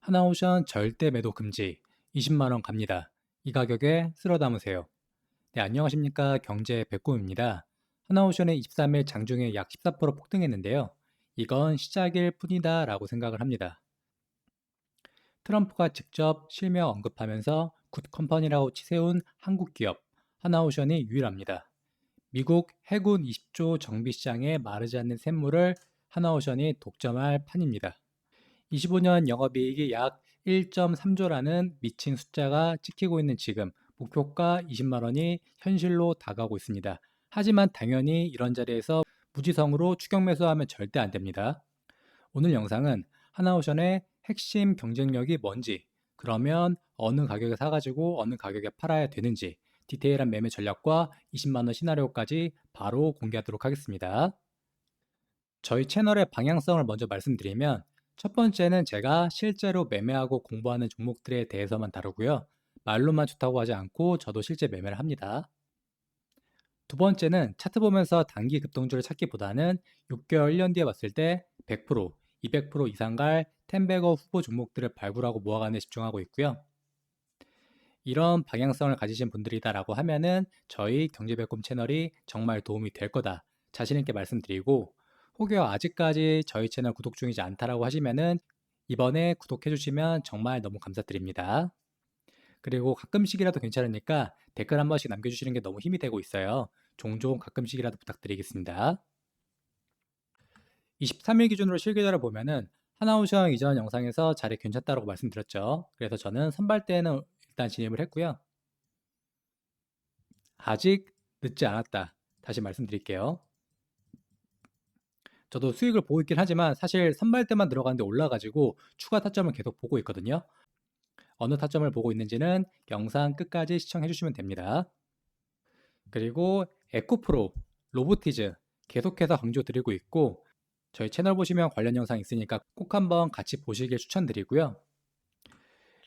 하나오션 절대 매도 금지 20만 원 갑니다. 이 가격에 쓸어 담으세요. 네, 안녕하십니까. 경제 백곰입니다. 하나오션의 23일 장중에 약 14% 폭등했는데요. 이건 시작일 뿐이다 라고 생각을 합니다. 트럼프가 직접 실명 언급하면서 굿컴퍼니라고 치세운 한국 기업 하나오션이 유일합니다. 미국 해군 20조 정비 시장에 마르지 않는 샘물을 하나오션이 독점할 판입니다. 25년 영업이익이 약 1.3조라는 미친 숫자가 찍히고 있는 지금 목표가 20만 원이 현실로 다가오고 있습니다. 하지만 당연히 이런 자리에서 무지성으로 추격 매수하면 절대 안 됩니다. 오늘 영상은 하나오션의 핵심 경쟁력이 뭔지, 그러면 어느 가격에 사가지고 어느 가격에 팔아야 되는지 디테일한 매매 전략과 20만 원 시나리오까지 바로 공개하도록 하겠습니다. 저희 채널의 방향성을 먼저 말씀드리면 첫 번째는 제가 실제로 매매하고 공부하는 종목들에 대해서만 다루고요. 말로만 좋다고 하지 않고 저도 실제 매매를 합니다. 두 번째는 차트 보면서 단기 급등주를 찾기보다는 6개월, 1년 뒤에 봤을 때 100%, 200% 이상 갈 텐베거 후보 종목들을 발굴하고 모아가는 데 집중하고 있고요. 이런 방향성을 가지신 분들이다라고 하면은 저희 경제백곰 채널이 정말 도움이 될 거다 자신 있게 말씀드리고, 혹여 아직까지 저희 채널 구독 중이지 않다라고 하시면은 이번에 구독해 주시면 정말 너무 감사드립니다. 그리고 가끔씩이라도 괜찮으니까 댓글 한 번씩 남겨주시는 게 너무 힘이 되고 있어요. 종종 가끔씩이라도 부탁드리겠습니다. 23일 기준으로 실계좌를 보면은 하나오션 이전 영상에서 자리 괜찮다고 말씀드렸죠. 그래서 저는 선발대에는 일단 진입을 했고요. 아직 늦지 않았다. 다시 말씀드릴게요. 저도 수익을 보고 있긴 하지만 사실 선발대만 들어가는데 올라가지고 추가 타점을 계속 보고 있거든요. 어느 타점을 보고 있는지는 영상 끝까지 시청해 주시면 됩니다. 그리고 에코프로, 로보티즈 계속해서 강조드리고 있고, 저희 채널 보시면 관련 영상 있으니까 꼭 한번 같이 보시길 추천드리고요.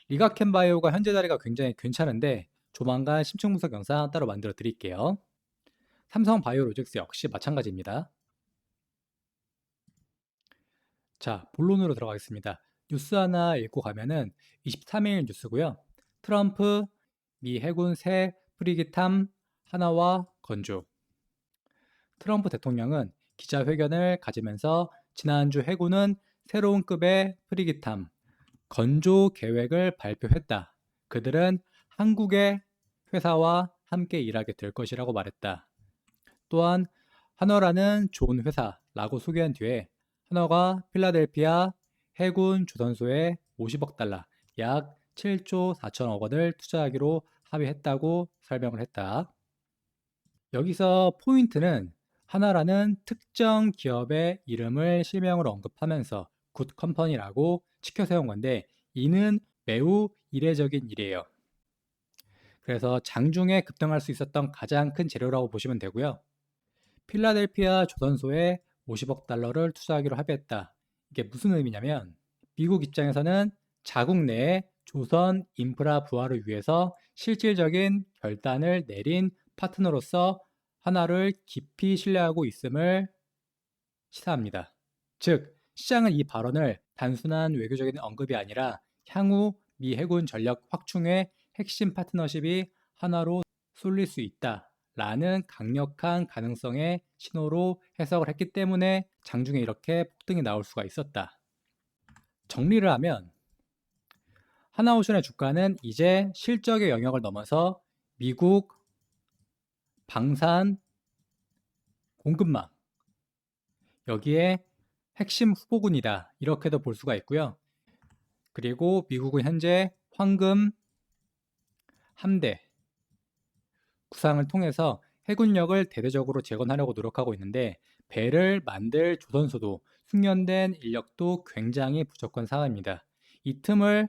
리가켄바이오가 현재 자리가 굉장히 괜찮은데 조만간 심층 분석 영상 따로 만들어 드릴게요. 삼성바이오로직스 역시 마찬가지입니다. 자, 본론으로 들어가겠습니다. 뉴스 하나 읽고 가면은 23일 뉴스고요. 트럼프 미 해군 새 프리기탐 하나와 건조. 트럼프 대통령은 기자회견을 가지면서 지난주 해군은 새로운 급의 프리기탐 건조 계획을 발표했다. 그들은 한국의 회사와 함께 일하게 될 것이라고 말했다. 또한 한화라는 좋은 회사라고 소개한 뒤에 한화가 필라델피아 해군 조선소에 50억 달러, 약 7조 4천억 원을 투자하기로 합의했다고 설명을 했다. 여기서 포인트는 하나라는 특정 기업의 이름을 실명으로 언급하면서 굿 컴퍼니라고 치켜 세운 건데, 이는 매우 이례적인 일이에요. 그래서 장중에 급등할 수 있었던 가장 큰 재료라고 보시면 되고요. 필라델피아 조선소에 50억 달러를 투자하기로 합의했다. 이게 무슨 의미냐면 미국 입장에서는 자국 내에 조선 인프라 부활을 위해서 실질적인 결단을 내린 파트너로서 하나를 깊이 신뢰하고 있음을 시사합니다. 즉, 시장은 이 발언을 단순한 외교적인 언급이 아니라 향후 미 해군 전력 확충의 핵심 파트너십이 하나로 쏠릴 수 있다라는 강력한 가능성의 신호로 해석을 했기 때문에 장중에 이렇게 폭등이 나올 수가 있었다. 정리를 하면 하나오션의 주가는 이제 실적의 영역을 넘어서 미국 방산 공급망, 여기에 핵심 후보군이다 이렇게도 볼 수가 있고요. 그리고 미국은 현재 황금 함대 구상을 통해서 해군력을 대대적으로 재건하려고 노력하고 있는데, 배를 만들 조선소도 숙련된 인력도 굉장히 부족한 상황입니다. 이 틈을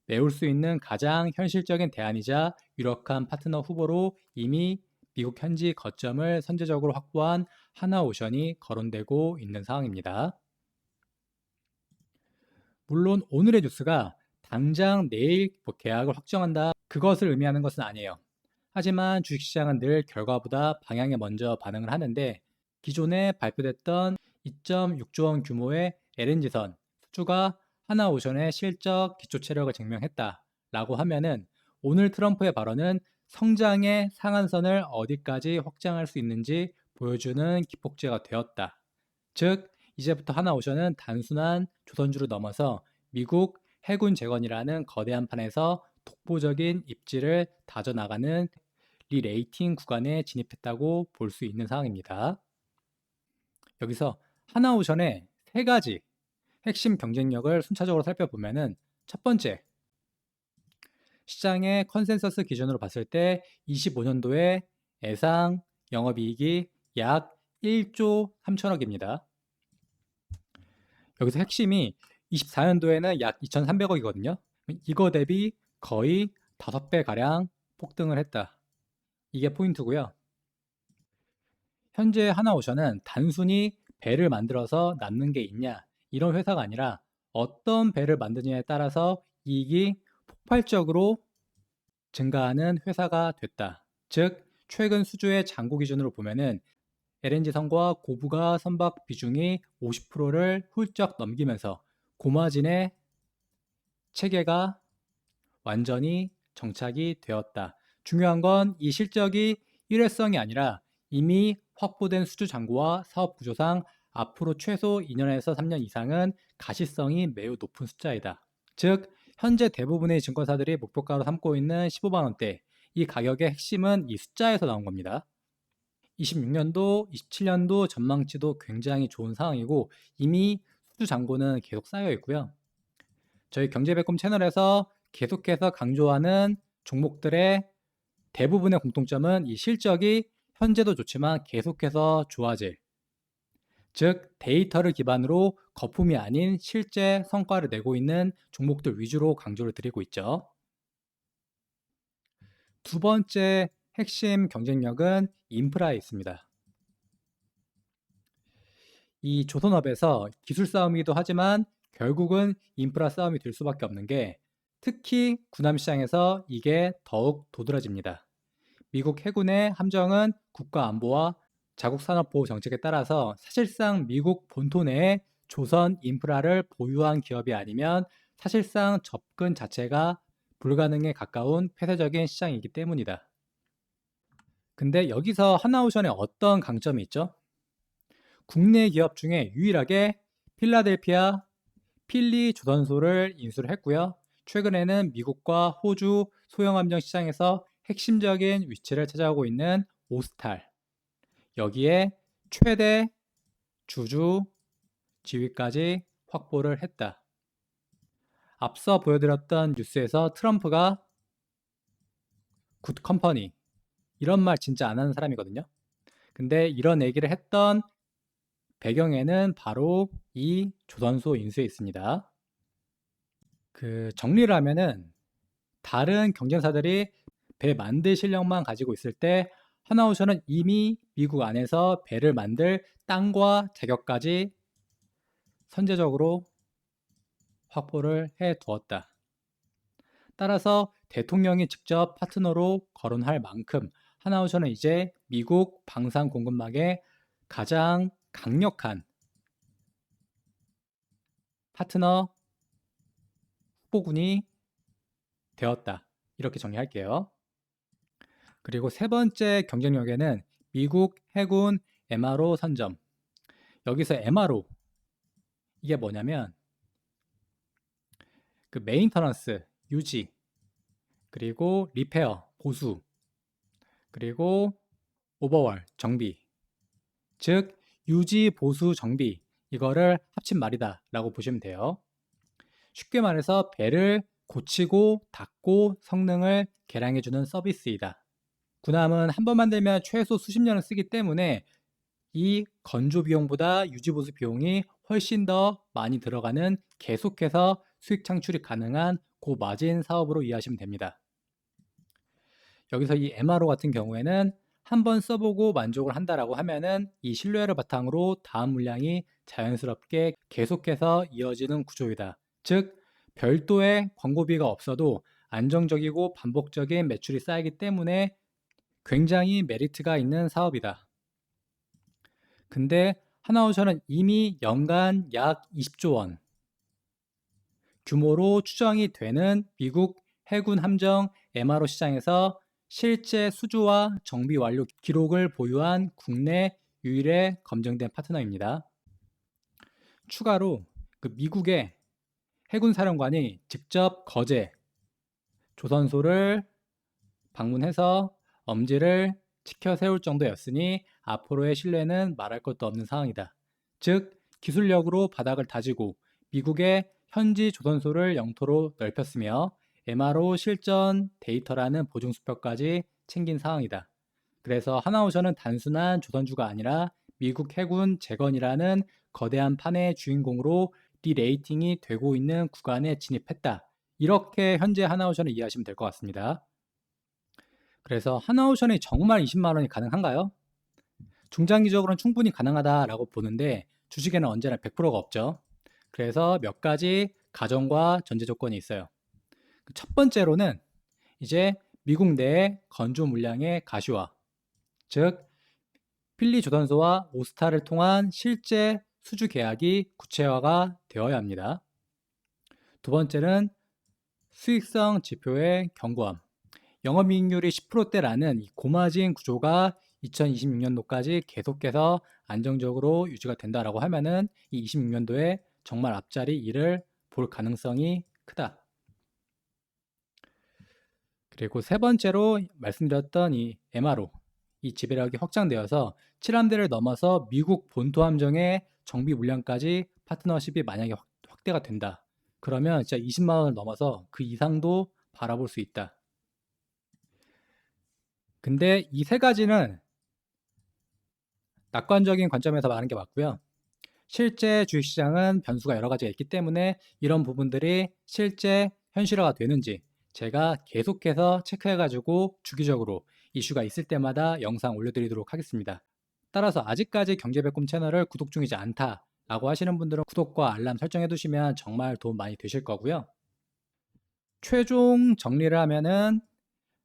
메울 수 있는 가장 현실적인 대안이자 유력한 파트너 후보로 이미 미국 현지 거점을 선제적으로 확보한 하나오션이 거론되고 있는 상황입니다. 물론 오늘의 뉴스가 당장 내일 계약을 확정한다 그것을 의미하는 것은 아니에요. 하지만 주식시장은 늘 결과보다 방향에 먼저 반응을 하는데, 기존에 발표됐던 2.6조 원 규모의 LNG선 수주가 하나오션의 실적 기초 체력을 증명했다라고 하면은 오늘 트럼프의 발언은 성장의 상한선을 어디까지 확장할 수 있는지 보여주는 기폭제가 되었다. 즉, 이제부터 하나오션은 단순한 조선주를 넘어서 미국 해군 재건이라는 거대한 판에서 독보적인 입지를 다져나가는 리레이팅 구간에 진입했다고 볼 수 있는 상황입니다. 여기서 하나오션의 세 가지 핵심 경쟁력을 순차적으로 살펴보면은 첫 번째, 시장의 컨센서스 기준으로 봤을 때 25년도에 예상 영업이익이 약 1조 3천억입니다. 여기서 핵심이 24년도에는 약 2,300억이거든요. 이거 대비 거의 5배 가량 폭등을 했다. 이게 포인트고요. 현재 하나오션은 단순히 배를 만들어서 남는 게 있냐 이런 회사가 아니라 어떤 배를 만드느냐에 따라서 이익이 폭발적으로 증가하는 회사가 됐다. 즉, 최근 수주의 잔고 기준으로 보면은 LNG선과 고부가 선박 비중이 50%를 훌쩍 넘기면서 고마진의 체계가 완전히 정착이 되었다. 중요한 건 이 실적이 일회성이 아니라 이미 확보된 수주 잔고와 사업 구조상 앞으로 최소 2년에서 3년 이상은 가시성이 매우 높은 숫자이다. 즉, 현재 대부분의 증권사들이 목표가로 삼고 있는 15만 원대, 이 가격의 핵심은 이 숫자에서 나온 겁니다. 26년도, 27년도 전망치도 굉장히 좋은 상황이고 이미 수주 잔고는 계속 쌓여 있고요. 저희 경제백곰 채널에서 계속해서 강조하는 종목들의 대부분의 공통점은 이 실적이 현재도 좋지만 계속해서 좋아질, 즉 데이터를 기반으로 거품이 아닌 실제 성과를 내고 있는 종목들 위주로 강조를 드리고 있죠. 두 번째 핵심 경쟁력은 인프라에 있습니다. 이 조선업에서 기술 싸움이기도 하지만 결국은 인프라 싸움이 될 수밖에 없는 게 특히 군함시장에서 이게 더욱 도드라집니다. 미국 해군의 함정은 국가 안보와 자국 산업 보호 정책에 따라서 사실상 미국 본토 내에 조선 인프라를 보유한 기업이 아니면 사실상 접근 자체가 불가능에 가까운 폐쇄적인 시장이기 때문이다. 근데 여기서 하나오션에 어떤 강점이 있죠? 국내 기업 중에 유일하게 필라델피아 필리 조선소를 인수를 했고요. 최근에는 미국과 호주 소형함정 시장에서 핵심적인 위치를 차지하고 있는 오스탈, 여기에 최대 주주 지위까지 확보를 했다. 앞서 보여드렸던 뉴스에서 트럼프가 굿 컴퍼니 이런 말 진짜 안 하는 사람이거든요. 근데 이런 얘기를 했던 배경에는 바로 이 조선소 인수에 있습니다. 정리를 하면은 다른 경쟁사들이 배 만들 실력만 가지고 있을 때 하나오션은 이미 미국 안에서 배를 만들 땅과 자격까지 선제적으로 확보를 해 두었다. 따라서 대통령이 직접 파트너로 거론할 만큼 하나오션은 이제 미국 방산 공급망의 가장 강력한 파트너 후보군이 되었다. 이렇게 정리할게요. 그리고 세 번째 경쟁력에는 미국 해군 MRO 선점. 여기서 MRO 이게 뭐냐면 메인터넌스 유지, 그리고 리페어 보수, 그리고 오버월 정비. 즉 유지 보수 정비 이거를 합친 말이다 라고 보시면 돼요. 쉽게 말해서 배를 고치고 닦고 성능을 개량해주는 서비스이다. 군함은 한 번 만들면 최소 수십 년을 쓰기 때문에 이 건조 비용보다 유지 보수 비용이 훨씬 더 많이 들어가는 계속해서 수익 창출이 가능한 고마진 사업으로 이해하시면 됩니다. 여기서 이 MRO 같은 경우에는 한 번 써보고 만족을 한다라고 하면은 이 신뢰를 바탕으로 다음 물량이 자연스럽게 계속해서 이어지는 구조이다. 즉 별도의 광고비가 없어도 안정적이고 반복적인 매출이 쌓이기 때문에 굉장히 메리트가 있는 사업이다. 근데 하나오션은 이미 연간 약 20조 원, 규모로 추정이 되는 미국 해군 함정 MRO 시장에서 실제 수주와 정비 완료 기록을 보유한 국내 유일의 검증된 파트너입니다. 추가로 그 미국의 해군 사령관이 직접 거제 조선소를 방문해서 엄지를 치켜 세울 정도였으니 앞으로의 신뢰는 말할 것도 없는 상황이다. 즉 기술력으로 바닥을 다지고 미국의 현지 조선소를 영토로 넓혔으며 MRO 실전 데이터라는 보증 수표까지 챙긴 상황이다. 그래서 하나오션은 단순한 조선주가 아니라 미국 해군 재건이라는 거대한 판의 주인공으로 리레이팅이 되고 있는 구간에 진입했다. 이렇게 현재 하나오션을 이해하시면 될 것 같습니다. 그래서 하나오션이 정말 20만 원이 가능한가요? 중장기적으로는 충분히 가능하다라고 보는데 주식에는 언제나 100%가 없죠. 그래서 몇 가지 가정과 전제 조건이 있어요. 첫 번째로는 이제 미국 내 건조 물량의 가시화, 즉 필리 조선소와 오스타를 통한 실제 수주 계약이 구체화가 되어야 합니다. 두 번째는 수익성 지표의 견고함. 영업이익률이 10%대라는 이 고마진 구조가 2026년도까지 계속해서 안정적으로 유지가 된다라고 하면은 이 26년도에 정말 앞자리 일을 볼 가능성이 크다. 그리고 세 번째로 말씀드렸던 이 MRO, 이 지배력이 확장되어서 7함대를 넘어서 미국 본토 함정의 정비 물량까지 파트너십이 만약에 확대가 된다. 그러면 진짜 20만 원을 넘어서 그 이상도 바라볼 수 있다. 근데 이 세 가지는 낙관적인 관점에서 말하는 게 맞고요. 실제 주식시장은 변수가 여러 가지가 있기 때문에 이런 부분들이 실제 현실화가 되는지 제가 계속해서 체크해가지고 주기적으로 이슈가 있을 때마다 영상 올려드리도록 하겠습니다. 따라서 아직까지 경제백꿈 채널을 구독 중이지 않다라고 하시는 분들은 구독과 알람 설정해 두시면 정말 도움 많이 되실 거고요. 최종 정리를 하면은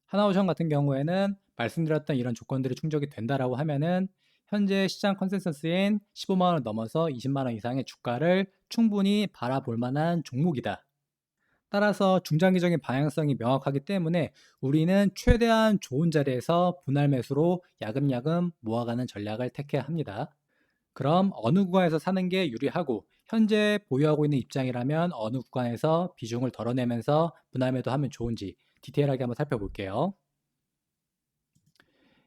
하나오션 같은 경우에는 말씀드렸던 이런 조건들이 충족이 된다라고 하면은 현재 시장 컨센서스인 15만 원을 넘어서 20만 원 이상의 주가를 충분히 바라볼 만한 종목이다. 따라서 중장기적인 방향성이 명확하기 때문에 우리는 최대한 좋은 자리에서 분할 매수로 야금야금 모아가는 전략을 택해야 합니다. 그럼 어느 구간에서 사는 게 유리하고 현재 보유하고 있는 입장이라면 어느 구간에서 비중을 덜어내면서 분할 매도하면 좋은지 디테일하게 한번 살펴볼게요.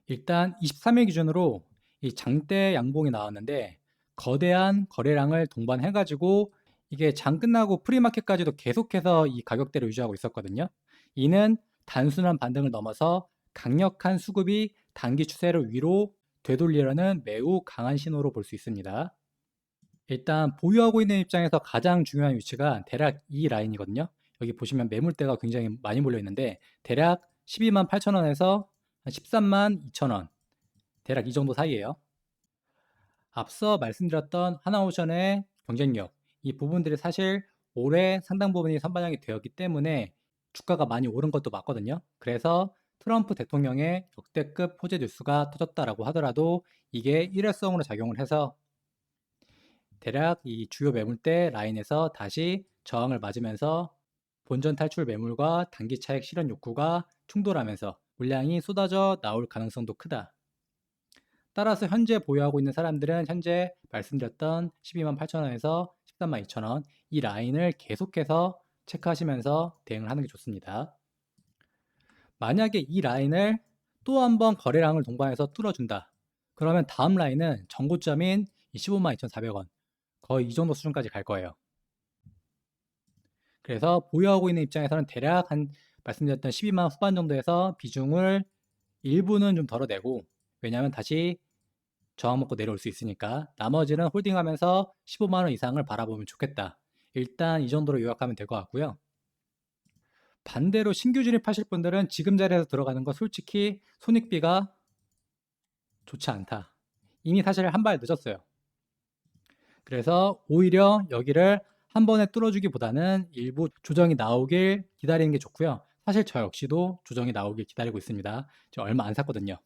일단 23일 기준으로 이 장대 양봉이 나왔는데 거대한 거래량을 동반해가지고 이게 장 끝나고 프리마켓까지도 계속해서 이 가격대를 유지하고 있었거든요. 이는 단순한 반등을 넘어서 강력한 수급이 단기 추세를 위로 되돌리려는 매우 강한 신호로 볼 수 있습니다. 일단 보유하고 있는 입장에서 가장 중요한 위치가 대략 이 라인이거든요. 여기 보시면 매물대가 굉장히 많이 몰려 있는데 대략 12만 8천 원에서 13만 2천 원 대략 이 정도 사이에요. 앞서 말씀드렸던 하나오션의 경쟁력 이 부분들이 사실 올해 상당 부분이 선반영이 되었기 때문에 주가가 많이 오른 것도 맞거든요. 그래서 트럼프 대통령의 역대급 호재 뉴스가 터졌다라고 하더라도 이게 일회성으로 작용을 해서 대략 이 주요 매물대 라인에서 다시 저항을 맞으면서 본전 탈출 매물과 단기 차익 실현 욕구가 충돌하면서 물량이 쏟아져 나올 가능성도 크다. 따라서 현재 보유하고 있는 사람들은 현재 말씀드렸던 12만 8천 원에서 13만 2천 원 이 라인을 계속해서 체크하시면서 대응을 하는 게 좋습니다. 만약에 이 라인을 또 한번 거래량을 동반해서 뚫어준다. 그러면 다음 라인은 전고점인 15만 2,400원 거의 이 정도 수준까지 갈 거예요. 그래서 보유하고 있는 입장에서는 대략 한 말씀드렸던 12만 후반 정도에서 비중을 일부는 좀 덜어내고 왜냐하면 다시 저항 먹고 내려올 수 있으니까 나머지는 홀딩하면서 15만 원 이상을 바라보면 좋겠다. 일단 이 정도로 요약하면 될 것 같고요. 반대로 신규 진입하실 분들은 지금 자리에서 들어가는 거 솔직히 손익비가 좋지 않다. 이미 사실 한 발 늦었어요. 그래서 오히려 여기를 한 번에 뚫어주기보다는 일부 조정이 나오길 기다리는 게 좋고요. 사실 저 역시도 조정이 나오길 기다리고 있습니다. 저 얼마 안 샀거든요.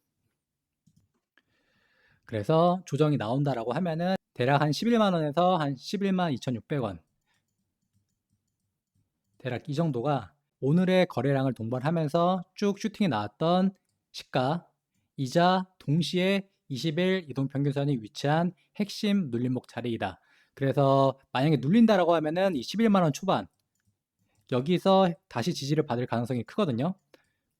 그래서 조정이 나온다라고 하면은 대략 한 11만 원에서 한 11만 2,600원 대략 이 정도가 오늘의 거래량을 동반하면서 쭉 슈팅이 나왔던 시가이자 동시에 20일 이동평균선이 위치한 핵심 눌림목 자리이다. 그래서 만약에 눌린다라고 하면은 이 11만 원 초반 여기서 다시 지지를 받을 가능성이 크거든요.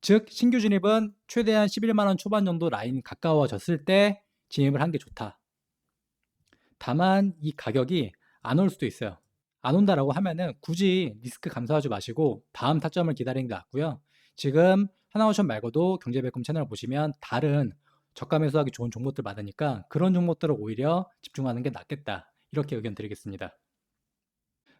즉 신규 진입은 최대한 11만 원 초반 정도 라인 가까워졌을 때 진입을 한 게 좋다. 다만 이 가격이 안 올 수도 있어요. 안 온다라고 하면은 굳이 리스크 감소하지 마시고 다음 타점을 기다리는 게 낫고요. 지금 하나오션 말고도 경제백금 채널을 보시면 다른 저가 매수하기 좋은 종목들 많으니까 그런 종목들을 오히려 집중하는 게 낫겠다. 이렇게 의견 드리겠습니다.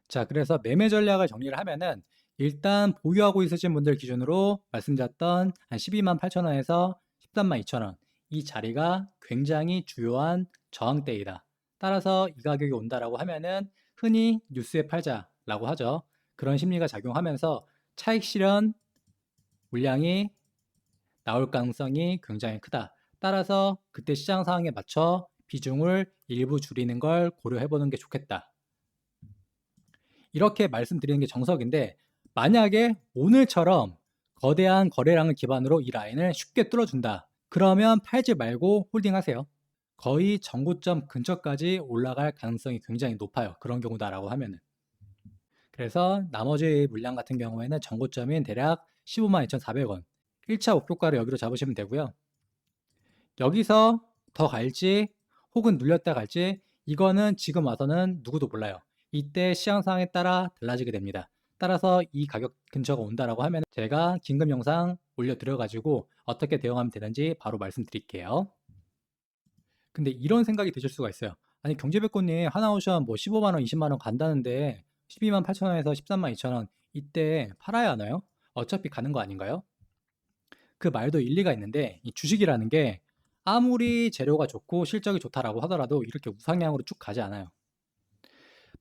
자, 그래서 매매 전략을 정리를 하면은 일단 보유하고 있으신 분들 기준으로 말씀드렸던 한 12만 8천 원에서 13만 2천 원. 이 자리가 굉장히 주요한 저항대이다. 따라서 이 가격이 온다라고 하면은 흔히 뉴스에 팔자라고 하죠. 그런 심리가 작용하면서 차익 실현 물량이 나올 가능성이 굉장히 크다. 따라서 그때 시장 상황에 맞춰 비중을 일부 줄이는 걸 고려해 보는 게 좋겠다. 이렇게 말씀드리는 게 정석인데 만약에 오늘처럼 거대한 거래량을 기반으로 이 라인을 쉽게 뚫어준다. 그러면 팔지 말고 홀딩하세요. 거의 전고점 근처까지 올라갈 가능성이 굉장히 높아요. 그런 경우다라고 하면은. 그래서 나머지 물량 같은 경우에는 전고점인 대략 15만 2,400원. 1차 목표가를 여기로 잡으시면 되고요. 여기서 더 갈지 혹은 눌렸다 갈지 이거는 지금 와서는 누구도 몰라요. 이때 시장 상황에 따라 달라지게 됩니다. 따라서 이 가격 근처가 온다라고 하면 제가 긴급 영상 올려드려 가지고 어떻게 대응하면 되는지 바로 말씀드릴게요. 근데 이런 생각이 드실 수가 있어요. 아니 경제백고님 하나오션 뭐 15만 원, 20만 원 간다는데 12만 8천 원에서 13만 2천 원 이때 팔아야 하나요? 어차피 가는 거 아닌가요? 그 말도 일리가 있는데 이 주식이라는 게 아무리 재료가 좋고 실적이 좋다라고 하더라도 이렇게 우상향으로 쭉 가지 않아요.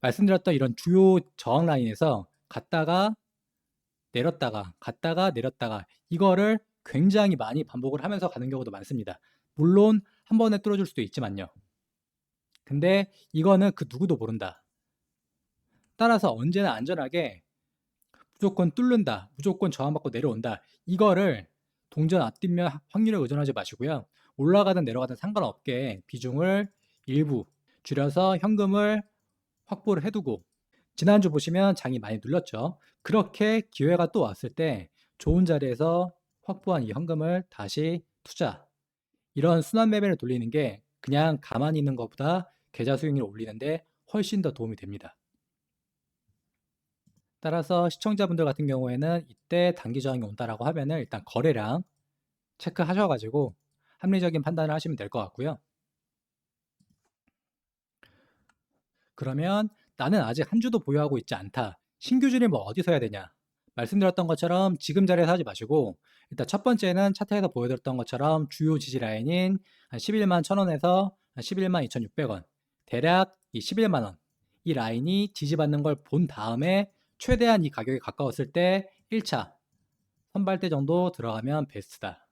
말씀드렸던 이런 주요 저항 라인에서 갔다가 내렸다가 갔다가 내렸다가 이거를 굉장히 많이 반복을 하면서 가는 경우도 많습니다. 물론 한 번에 뚫어줄 수도 있지만요. 근데 이거는 그 누구도 모른다. 따라서 언제나 안전하게 무조건 뚫는다, 무조건 저항받고 내려온다. 이거를 동전 앞뒷면 확률에 의존하지 마시고요. 올라가든 내려가든 상관없게 비중을 일부 줄여서 현금을 확보를 해두고 지난주 보시면 장이 많이 눌렸죠. 그렇게 기회가 또 왔을 때 좋은 자리에서 확보한 이 현금을 다시 투자 이런 순환 매매를 돌리는 게 그냥 가만히 있는 것보다 계좌 수익률을 올리는데 훨씬 더 도움이 됩니다. 따라서 시청자분들 같은 경우에는 이때 단기 저항이 온다라고 하면은 일단 거래량 체크하셔가지고 합리적인 판단을 하시면 될 것 같고요. 그러면 나는 아직 한 주도 보유하고 있지 않다. 신규 진입 뭐 어디서 해야 되냐? 말씀드렸던 것처럼 지금 자리에서 하지 마시고 일단 첫 번째는 차트에서 보여드렸던 것처럼 주요 지지 라인인 한 11만 1,000원에서 한 11만 2,600원 대략 이 11만 원 이 라인이 지지받는 걸 본 다음에 최대한 이 가격에 가까웠을 때 1차 선발대 정도 들어가면 베스트다.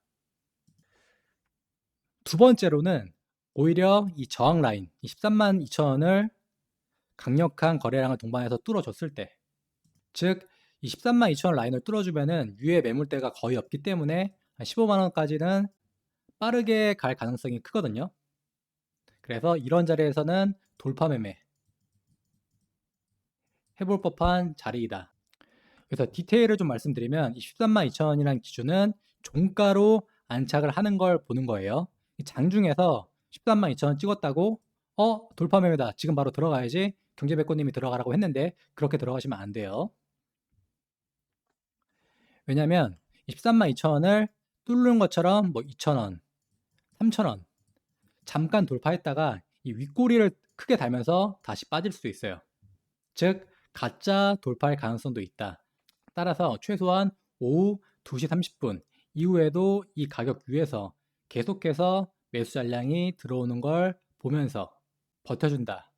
두 번째로는 오히려 이 저항 라인 이 13만 2천원을 강력한 거래량을 동반해서 뚫어줬을 때 즉 이 13만 2천원 라인을 뚫어주면은 위에 매물대가 거의 없기 때문에 한 15만 원까지는 빠르게 갈 가능성이 크거든요. 그래서 이런 자리에서는 돌파 매매 해볼 법한 자리이다. 그래서 디테일을 좀 말씀드리면 이 13만 2천원이라는 기준은 종가로 안착을 하는 걸 보는 거예요. 장중에서 13만 2천원 찍었다고 돌파 매매다. 지금 바로 들어가야지. 경제백고님이 들어가라고 했는데 그렇게 들어가시면 안 돼요. 왜냐면 13만 2천원을 뚫는 것처럼 뭐 2천원, 3천원 잠깐 돌파했다가 이 윗꼬리를 크게 달면서 다시 빠질 수도 있어요. 즉 가짜 돌파할 가능성도 있다. 따라서 최소한 오후 2시 30분 이후에도 이 가격 위에서 계속해서 매수 잔량이 들어오는 걸 보면서 버텨준다.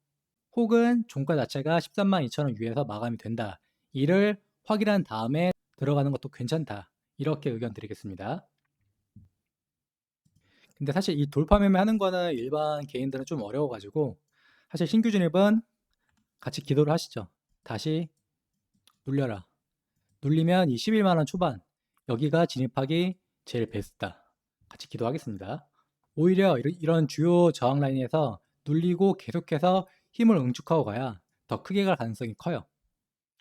혹은 종가 자체가 13만 2천원 위에서 마감이 된다. 이를 확인한 다음에 들어가는 것도 괜찮다. 이렇게 의견 드리겠습니다. 근데 사실 이 돌파 매매 하는 거는 일반 개인들은 좀 어려워가지고 사실 신규 진입은 같이 기도를 하시죠. 다시 눌려라. 눌리면 이 11만 원 초반 여기가 진입하기 제일 베스트다. 같이 기도하겠습니다. 오히려 이런 주요 저항 라인에서 눌리고 계속해서 힘을 응축하고 가야 더 크게 갈 가능성이 커요.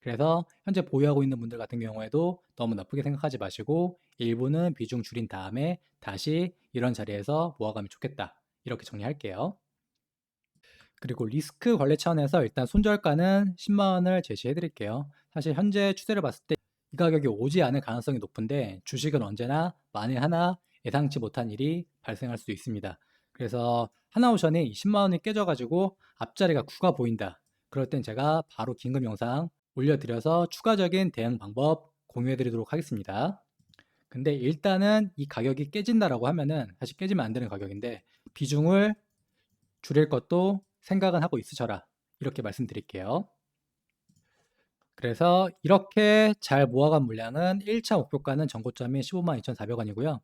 그래서 현재 보유하고 있는 분들 같은 경우에도 너무 나쁘게 생각하지 마시고 일부는 비중 줄인 다음에 다시 이런 자리에서 모아가면 좋겠다. 이렇게 정리할게요. 그리고 리스크 관리 차원에서 일단 손절가는 10만 원을 제시해 드릴게요. 사실 현재 추세를 봤을 때 이 가격이 오지 않을 가능성이 높은데 주식은 언제나 만에 하나 예상치 못한 일이 발생할 수 있습니다. 그래서 하나오션이 10만 원이 깨져가지고 앞자리가 9가 보인다. 그럴 땐 제가 바로 긴급 영상 올려드려서 추가적인 대응 방법 공유해 드리도록 하겠습니다. 근데 일단은 이 가격이 깨진다라고 하면은 사실 깨지면 안 되는 가격인데 비중을 줄일 것도 생각은 하고 있으셔라. 이렇게 말씀드릴게요. 그래서 이렇게 잘 모아간 물량은 1차 목표가는 전고점이 15만 2,400원이고요.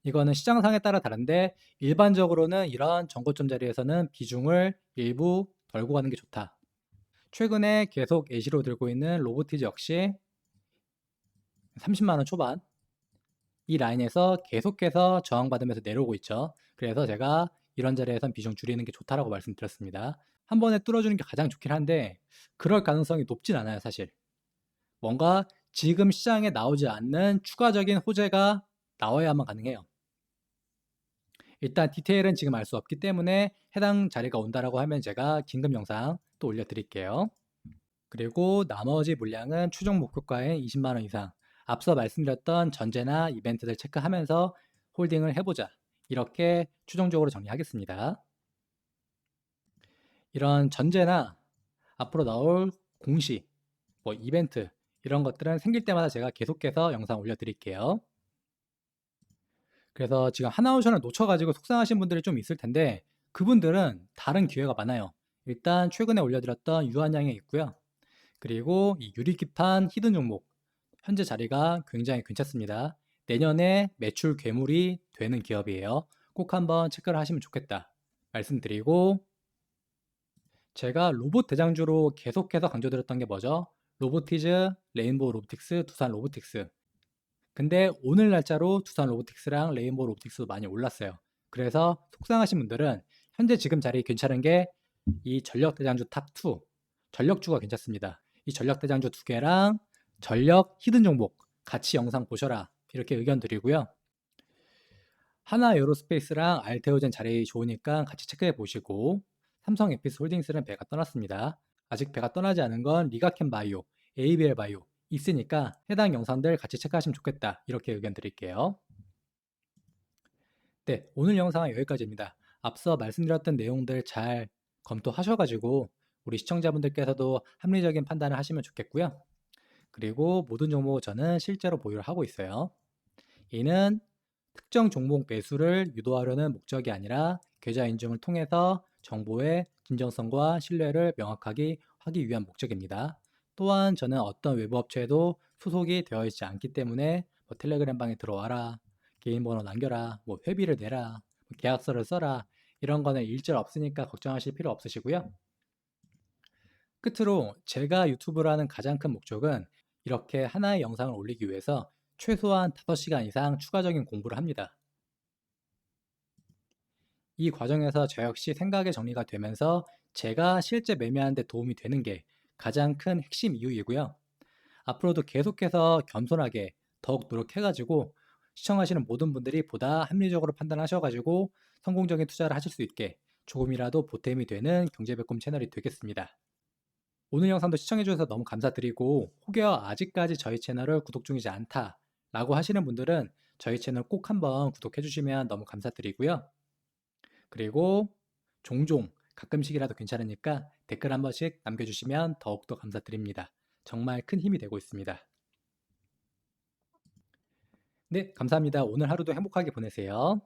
이거는 시장상에 따라 다른데 일반적으로는 이런 전고점 자리에서는 비중을 일부 덜고 가는 게 좋다. 최근에 계속 예시로 들고 있는 로보티즈 역시 30만 원 초반 이 라인에서 계속해서 저항받으면서 내려오고 있죠. 그래서 제가 이런 자리에선 비중 줄이는 게 좋다라고 말씀드렸습니다. 한 번에 뚫어주는 게 가장 좋긴 한데 그럴 가능성이 높진 않아요, 사실. 뭔가 지금 시장에 나오지 않는 추가적인 호재가 나와야만 가능해요. 일단 디테일은 지금 알 수 없기 때문에 해당 자리가 온다라고 하면 제가 긴급 영상 또 올려드릴게요. 그리고 나머지 물량은 추정 목표가인 20만 원 이상. 앞서 말씀드렸던 전제나 이벤트들 체크하면서 홀딩을 해보자. 이렇게 추정적으로 정리하겠습니다. 이런 전제나 앞으로 나올 공시, 뭐 이벤트 이런 것들은 생길 때마다 제가 계속해서 영상 올려드릴게요. 그래서 지금 하나오션을 놓쳐가지고 속상하신 분들이 좀 있을 텐데 그분들은 다른 기회가 많아요. 일단 최근에 올려드렸던 유한양에 있고요. 그리고 이 유리기판 히든 종목 현재 자리가 굉장히 괜찮습니다. 내년에 매출 괴물이 되는 기업이에요. 꼭 한번 체크를 하시면 좋겠다 말씀드리고 제가 로봇 대장주로 계속해서 강조드렸던 게 뭐죠? 로보티즈, 레인보우 로보틱스, 두산 로보틱스. 근데 오늘 날짜로 두산 로보틱스랑 레인보우 로보틱스도 많이 올랐어요. 그래서 속상하신 분들은 현재 지금 자리 괜찮은 게 이 전력 대장주 탑2 전력주가 괜찮습니다. 이 전력 대장주 두 개랑 전력 히든 종목 같이 영상 보셔라 이렇게 의견 드리고요. 하나 에어로스페이스랑 알테오젠 자리 좋으니까 같이 체크해 보시고 삼성 에피스 홀딩스는 배가 떠났습니다. 아직 배가 떠나지 않은 건 리가켄 바이오, ABL 바이오 있으니까 해당 영상들 같이 체크하시면 좋겠다 이렇게 의견 드릴게요. 네, 오늘 영상은 여기까지입니다. 앞서 말씀드렸던 내용들 잘 검토하셔가지고 우리 시청자분들께서도 합리적인 판단을 하시면 좋겠고요. 그리고 모든 종목 저는 실제로 보유를 하고 있어요. 이는 특정 종목 매수를 유도하려는 목적이 아니라 계좌 인증을 통해서 정보의 진정성과 신뢰를 명확하게 하기 위한 목적입니다. 또한 저는 어떤 외부 업체에도 소속이 되어 있지 않기 때문에 뭐 텔레그램 방에 들어와라, 개인 번호 남겨라, 뭐 회비를 내라, 뭐 계약서를 써라 이런 거는 일절 없으니까 걱정하실 필요 없으시고요. 끝으로 제가 유튜브를 하는 가장 큰 목적은 이렇게 하나의 영상을 올리기 위해서 최소한 5시간 이상 추가적인 공부를 합니다. 이 과정에서 저 역시 생각의 정리가 되면서 제가 실제 매매하는 데 도움이 되는 게 가장 큰 핵심 이유이고요. 앞으로도 계속해서 겸손하게 더욱 노력해가지고 시청하시는 모든 분들이 보다 합리적으로 판단하셔가지고 성공적인 투자를 하실 수 있게 조금이라도 보탬이 되는 경제백곰 채널이 되겠습니다. 오늘 영상도 시청해주셔서 너무 감사드리고 혹여 아직까지 저희 채널을 구독 중이지 않다 라고 하시는 분들은 저희 채널 꼭 한번 구독해주시면 너무 감사드리고요. 그리고 종종 가끔씩이라도 괜찮으니까 댓글 한 번씩 남겨주시면 더욱더 감사드립니다. 정말 큰 힘이 되고 있습니다. 네, 감사합니다. 오늘 하루도 행복하게 보내세요.